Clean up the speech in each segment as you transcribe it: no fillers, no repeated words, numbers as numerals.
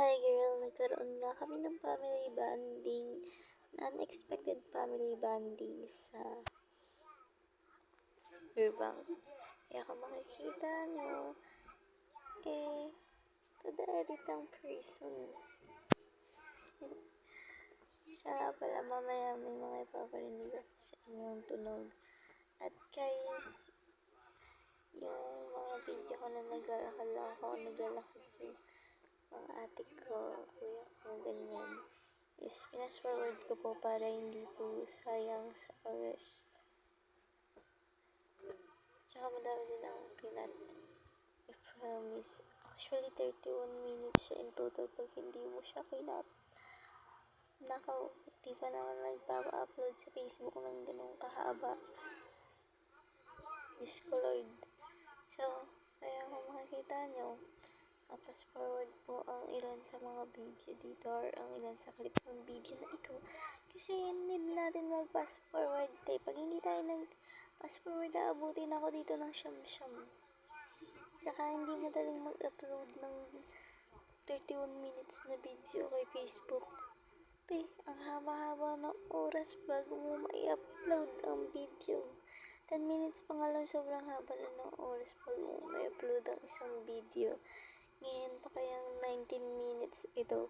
Hi girl, nagkaroon nga kami ng family bonding, unexpected family bonding sa Burbank. Kaya kung makikita nyo, to the edit ang person. Siya nga pala, mamaya may mga ipaparinig ako sa inyong tunog. At guys, yung mga video ko na naglalakad lang ako, naglalakad yung mga ate ko, kuya ko, ganyan. Is pinas-forward ko po para hindi po sayang sa oras. Tsaka madami din ang kinat. I promise. Actually, 31 minutes siya in total pag hindi mo siya kinat. Nakaw, di pa naman nagpapa-upload sa Facebook ng ganung kahaba. Diyos ko Lord. So, kaya kung makikita nyo, pass forward po ang ilan sa mga video dito or ang ilan sa clip ng video na ito. Kasi need natin mag-pass forward Pag hindi tayo nag-pass forward, aabutin ako dito ng siyam-siyam. Tsaka hindi madaling mag-upload ng 31 minutes na video kay Facebook. Ang haba-haba ng oras bago mo ma-upload ang video. 10 minutes pa nga lang, sobrang haba na ng oras bago mo ma-upload ang isang video. Ngayon pa kayang 19 minutes ito.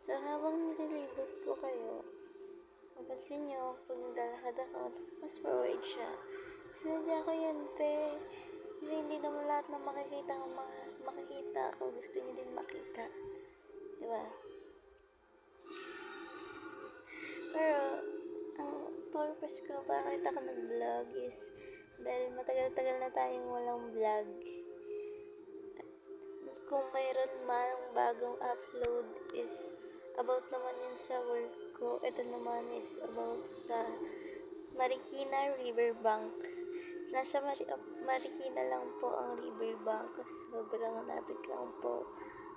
So, habang nililibot ko kayo, mapansin nyo, pag naglalakad ako, mas forward siya. Sinadya ko yun, kasi hindi naman lahat na makikita ako, gusto nyo din makita. Diba? Pero, ang purpose ko, bakit ako nag-vlog is, dahil matagal-tagal na tayong walang vlog. Kung mayroon man bagong upload is about naman yun sa work ko. Ito naman is about sa Marikina Riverbank. Nasa Marikina lang po ang riverbank. Sobrang lapit lang po.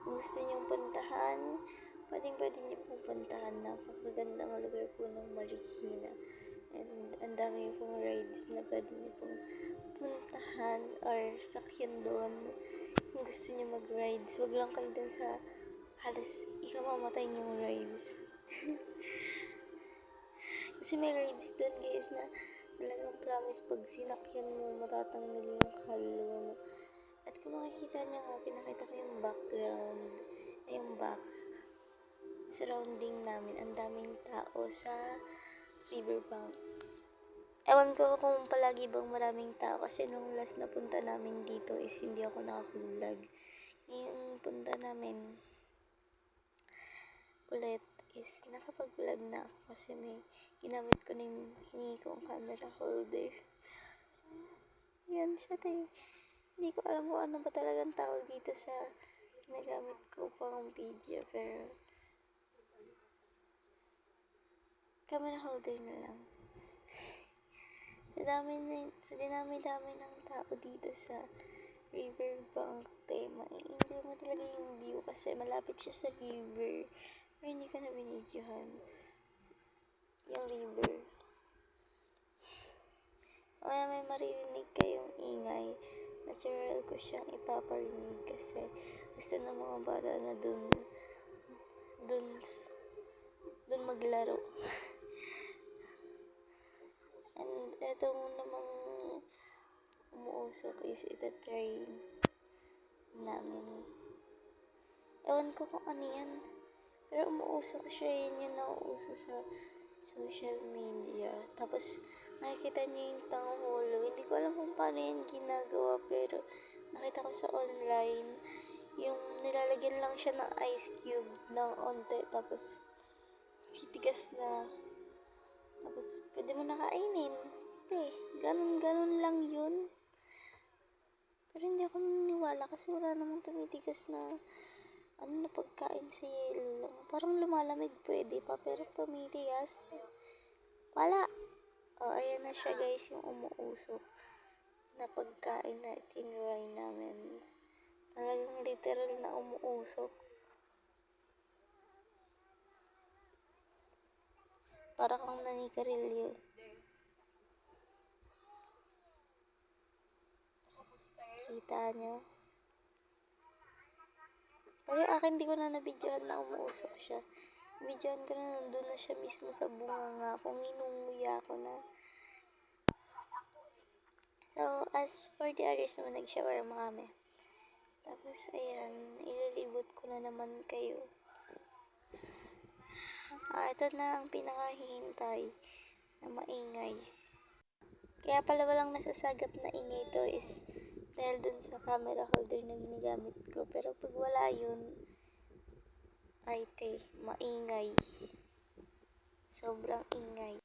Kung gusto nyong puntahan, pwede nyo po puntahan. Napakagandang lugar po ng Marikina. And ang dami pong rides na pwede nyo pong puntahan or sakyan doon. Kung gusto nyo mag-rides, wag lang kayo dun sa halos ikamamatay nyong rides. Kasi may rides dun guys na talagang promise pag sinakyan mo, matatanggal yung kaluluwa mo. At kung makikita nyo nga, pinakita ko yung background, yung back surrounding namin. Ang daming tao sa riverbank. Ewan ko kung palagi bang maraming tao kasi nung last na punta namin dito is hindi ako nakapag-vlog. Ngayon punta namin ulit is nakapag-vlog na ako kasi may ginamit ko na yung hingi kong camera holder. Yan siya Hindi ko alam kung ano ba talagang tawag dito sa ginagamit ko pang video pero camera holder na lang. Sa dinami-dami ng tao dito sa riverbank, ma-enjoy mo talaga yung view kasi malapit siya sa river. Pero hindi ko na binidyohan yung river. Kaya may maririnig kayong ingay. Natural ko siyang ipaparinig kasi gusto ng mga bata na dun maglaro. And etong namang umuusok is ita-try namin. Ewan ko kung ano yan. Pero umuusok siya, yun yung nauuso sa social media. Tapos, nakikita niyo yung tangholo. Hindi ko alam kung paano yan ginagawa, pero nakita ko sa online, yung nilalagyan lang siya ng ice cube ng onte, tapos titigas na. Tapos, pwede mo nakainin. Ganun lang yun. Pero hindi ako naniniwala kasi wala namang tumitigas na na pagkain sa yelo lang. Parang lumalamig pwede pa, pero tumitigas. Wala. Ayan na siya guys, yung umuusok na pagkain na tinry namin. Talagang literal na umuusok. Parang ang nanikarilyo. Kita nyo? Pero yung akin, di ko na nabidyohan na umuusok siya. Nabidyohan ko na nandun na siya mismo sa bunganga kung inunguya ko na. So, as for the others naman, nag-shawarma kami. Tapos, ayan, ilalibot ko na naman kayo. Ito na ang pinakahihintay na maingay. Kaya pala walang nasasagap na ingay to is dahil dun sa camera holder na ginagamit ko. Pero pag wala yun, ay maingay. Sobrang ingay.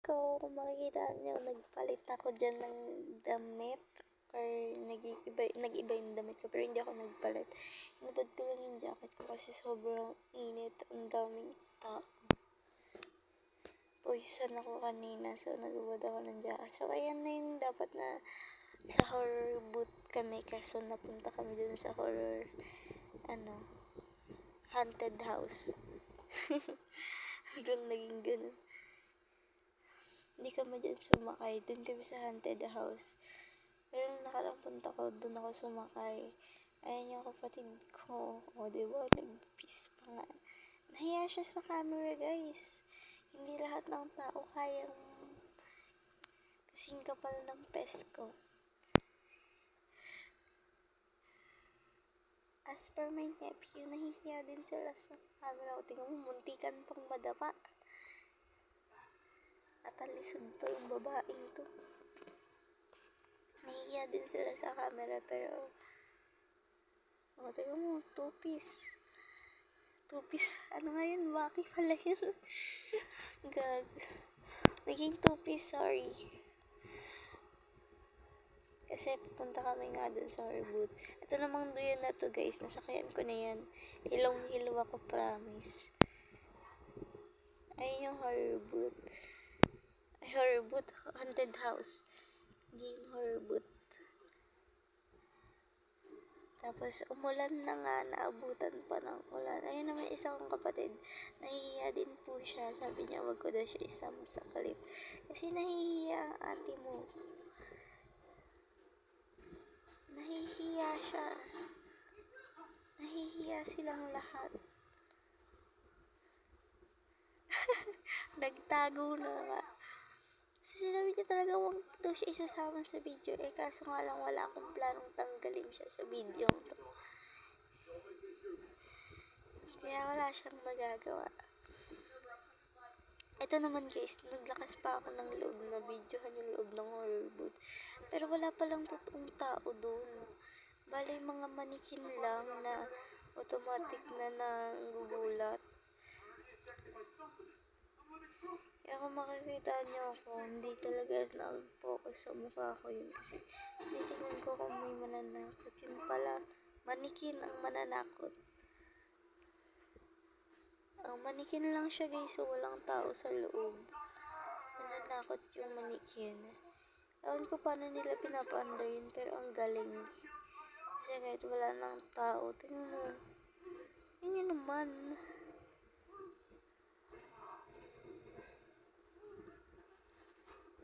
Kung makikita nyo, nagpalit ako dyan ng damit or nag-iba yung damit ko, pero hindi ako nagpalit. Inabad ko lang yung jacket ko kasi sobrang init, ang daming tao. Puwisan ako kanina, so nagubad ako ng jacket. So, ayan na yung dapat na sa horror boot kami, kaso napunta kami dun sa horror, haunted house. Biglang naging ganun. Hindi kami dyan sumakay. Dun kami sa haunted house. Pero nung nakarang punta ko, dun ako sumakay. Ayan yung kapatid ko. O, diba? Nag-peace pa nga. Nahiya siya sa camera, guys. Hindi lahat ng tao kayang kasing kapal ng pes ko. As per my nephew, nahihiya din sila sa camera. O, tingnan mo, muntikan pang madapa. At alisod pa yung babaeng to. Nahihiya din sila sa camera, pero tingnan mo, two-piece. Two-piece, ano nga yun? Waki pala yun. Gag. Naging two-piece, sorry. Kasi pupunta kami nga dun sa horror booth. Ito namang duyan na to, guys. Nasakyan ko na yan. Hilong-hilo ako, promise. Ayun yung horror booth. Ay, horror booth. Haunted house. Hindi yung horror booth. Tapos, umulan na nga. Naabutan pa ng ulan. Ayun naman isang kapatid. Nahihiya din po siya. Sabi niya, wag ko daw siya isama sa clip. Kasi nahihiya ang ate mo. Nahihiya siya. Nahihiya silang lahat. nagtago na nga. So, sinabi niya talaga wag daw siya isasama sa video. Kaso nga lang wala akong planong tanggalin siya sa video to. Kaya wala siyang magagawa. Ito naman guys, naglakas pa ako ng loob na videohan yung loob ng horror booth. Pero wala palang totoong tao doon. Bale, mga manikin lang na automatic na nanggugulat. Kaya kung makikita niyo ako, hindi talaga nag-focus sa mukha ko yun. Kasi titignan ko kung may mananakot. Yun pala, manikin ang mananakot. Ang manikin lang siya guys, so walang tao sa loob. Nananakot yung manikin. Ewan ko paano nila pinapa-under yun, pero ang galing. Kasi kahit wala nang tao, tingnan mo. Yun yun naman.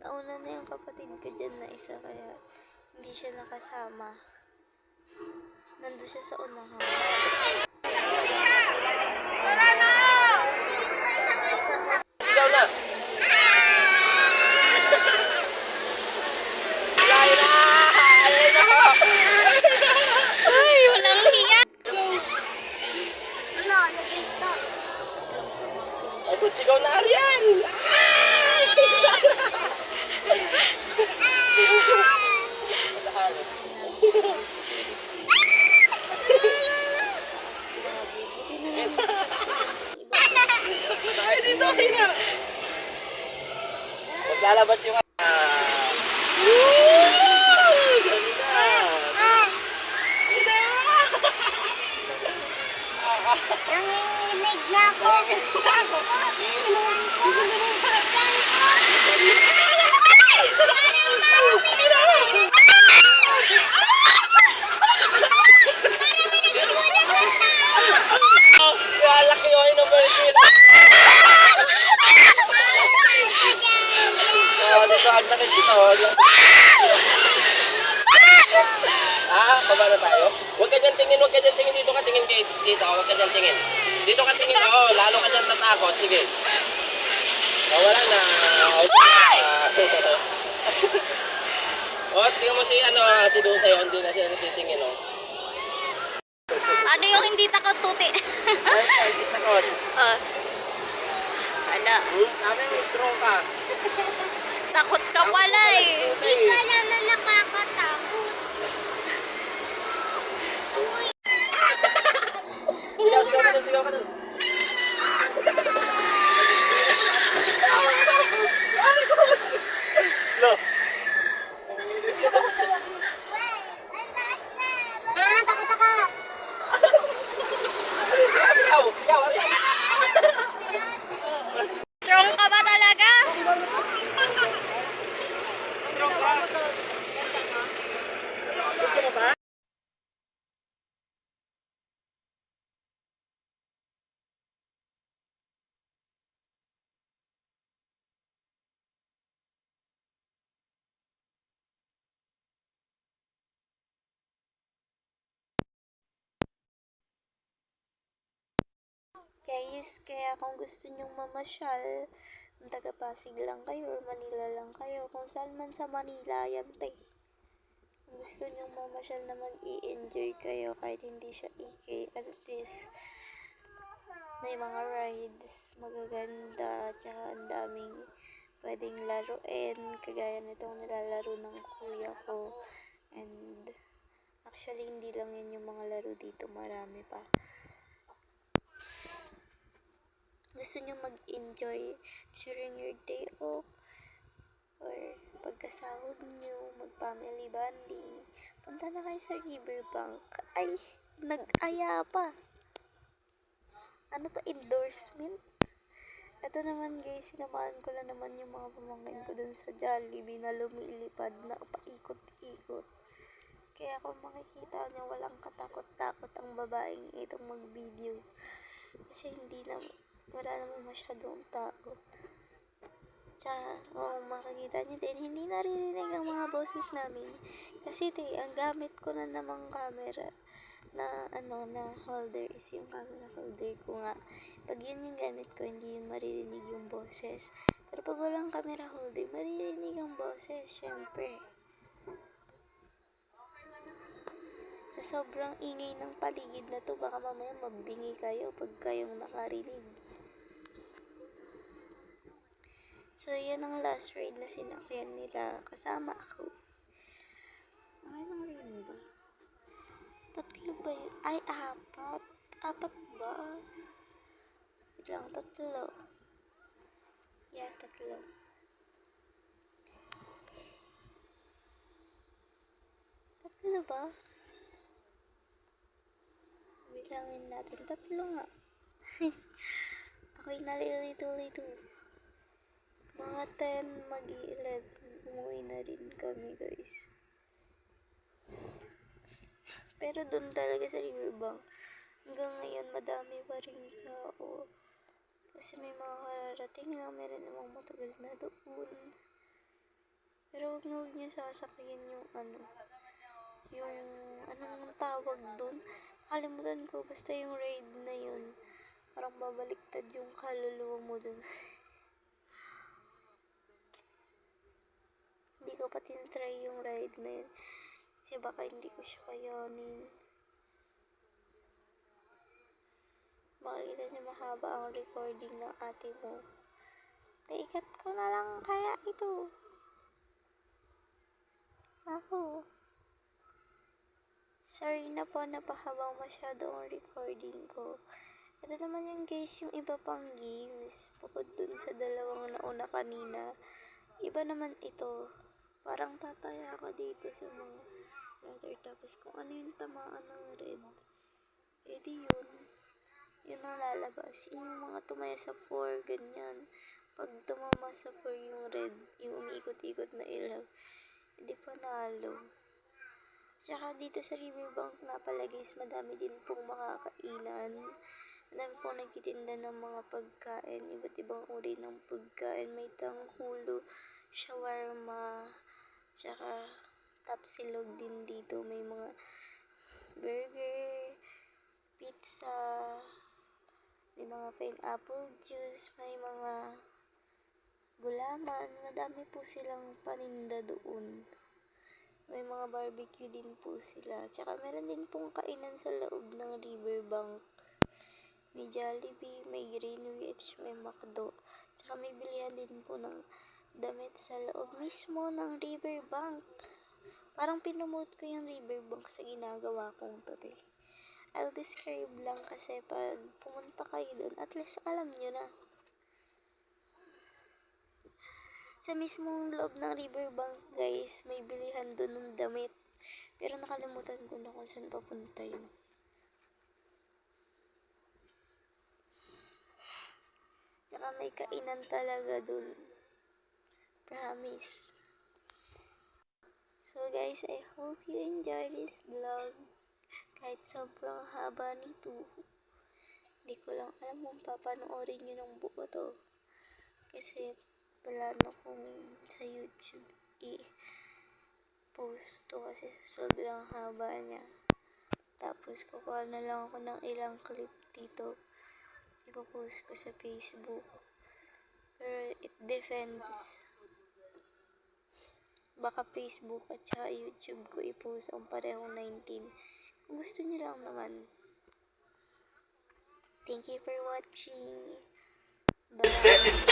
Nauna na yung kapatid ko dyan na isa, kaya hindi siya nakasama. Nandun siya sa unahan. Sigaw na! Ay, walang hiya! Ako, sigaw na Arian! Buti na lang hindi siya Ay, dito, na! Maglalabas yung... Nanginginig na ako. Laki o, inubusin. Dito, agdakit dito. Baba na tayo? Huwag ka dyan tingin, huwag ka dyan tingin. Dito ka tingin kay dito, huwag ka dyan tingin. Dito ka tingin, lalo ka dyan tatakot. Sige. Wala na. Tingnan mo si ate doon tayo, hindi na siya natitingin, Ano yung hindi takot tuti? Ay, takot. Wala. Sabi mo, strong ka. Takot ka pala eh. Di ka naman nakakatakot. Sigaw ka dun, sigaw ka dun. Lo. Takot ako. Sigaw, sigaw. Strong ka ba talaga? Strong ka. Gusto mo ba? Guys, kaya kung gusto nyong mamasyal, kung taga Pasig lang kayo or Manila lang kayo, kung saan man sa Manila, yan te. Kung gusto nyong mamasyal na mag-i-enjoy kayo kahit hindi siya EK, at least may mga rides magaganda, tsaka ang daming pwedeng laruin, kagaya nitong nilalaro ng kuya ko. And actually, hindi lang yan yung mga laro dito, marami pa. Gusto nyo mag-enjoy during your day off or pagkasahod nyo, mag-family bonding, punta na kayo sa Riverbank. Ay, nag-aya pa. Ano to, endorsement? Ito naman guys, sinamahan ko lang naman yung mga pamangkin ko dun sa Jollibee na lumilipad na paikot-ikot. Kaya kung makikita nyo, walang katakot-takot ang babaeng itong mag-video. Kasi wala naman masyadong tao. Tsaka, makikita nyo din, hindi naririnig ang mga boses namin. Kasi ang gamit ko na namang camera. na holder is yung camera holder ko nga. Pag yun yung gamit ko, hindi yun maririnig yung boses. Pero pag walang camera holder, maririnig ang boses, syempre. Sa sobrang ingay ng paligid na to, baka mamaya mabingi kayo pag kayong nakarinig. So, yan ang last ride na sinakyan nila. Kasama ako. Okay lang rin ba? Tatlo ba yun? Ay, apat. Apat ba? Wait lang, tatlo. Yeah, tatlo. Tatlo ba? Bilangin natin. Tatlo nga. Ako'y nalilito-lito. Mga 10, mag-11. Umuwi na rin kami, guys. Pero doon talaga sa Riverbank, hanggang ngayon madami pa rin tao. Kasi may mga kararating lang, meron namang matagal na doon. Pero huwag niyo sasakyan yung anong tawag doon? Nakalimutan ko, basta yung ride na yun. Parang babaliktad yung kaluluwa mo doon. Hindi ko pa tinatry yung ride na yun. Kasi baka hindi ko siya kayanin. Makikita niyo mahaba ang recording ng ate mo. Naikat ko na lang kaya ito. Ako. Sorry na po, napahabang masyado ang recording ko. Ito naman yung guys, yung iba pang games. Bukod dun sa dalawang nauna kanina. Iba naman ito. Parang tataya ka dito sa mga letter. Tapos kung ano yung tamaan ng red, edi yun. Yun ang lalabas. Yung mga tumaya sa 4, ganyan. Pag tumama sa 4 yung red, yung umiikot-ikot na ilaw, hindi panalo. Tsaka dito sa Riverbank nga pala guys, madami din pong makakainan. Madami pong nagtitinda ng mga pagkain, iba't ibang uri ng pagkain. May tangkulo, shawarma, tsaka tapsilog din dito. May mga burger, pizza, may mga pineapple juice, may mga gulaman. Madami po silang paninda doon. May mga barbecue din po sila. Tsaka meron din pong kainan sa loob ng Riverbank. May Jollibee, may Greenwich, may McDo. Tsaka may bilihan din po ng damit sa loob mismo ng Riverbank. Parang pinomote ko yung Riverbank sa ginagawa kong to. I'll describe lang kasi pag pumunta kayo doon, at least alam nyo na. Sa mismong loob ng Riverbank guys, may bilihan doon ng damit. Pero nakalimutan ko na kung saan papunta yun. Tsaka may kainan talaga doon. Promise. So guys, I hope you enjoy this vlog. Kahit sobrang haba nito. Hindi ko lang alam kung papanoorin nyo ng buo to. Kasi plano kong sa YouTube i-post to kasi sobrang haba niya. Tapos kukuha na lang ako ng ilang clip dito. Ipopost ko sa Facebook. Pero it depends. Baka Facebook at saka YouTube ko i-post ang parehong 19. Kung gusto niyo lang naman. Thank you for watching. Bye.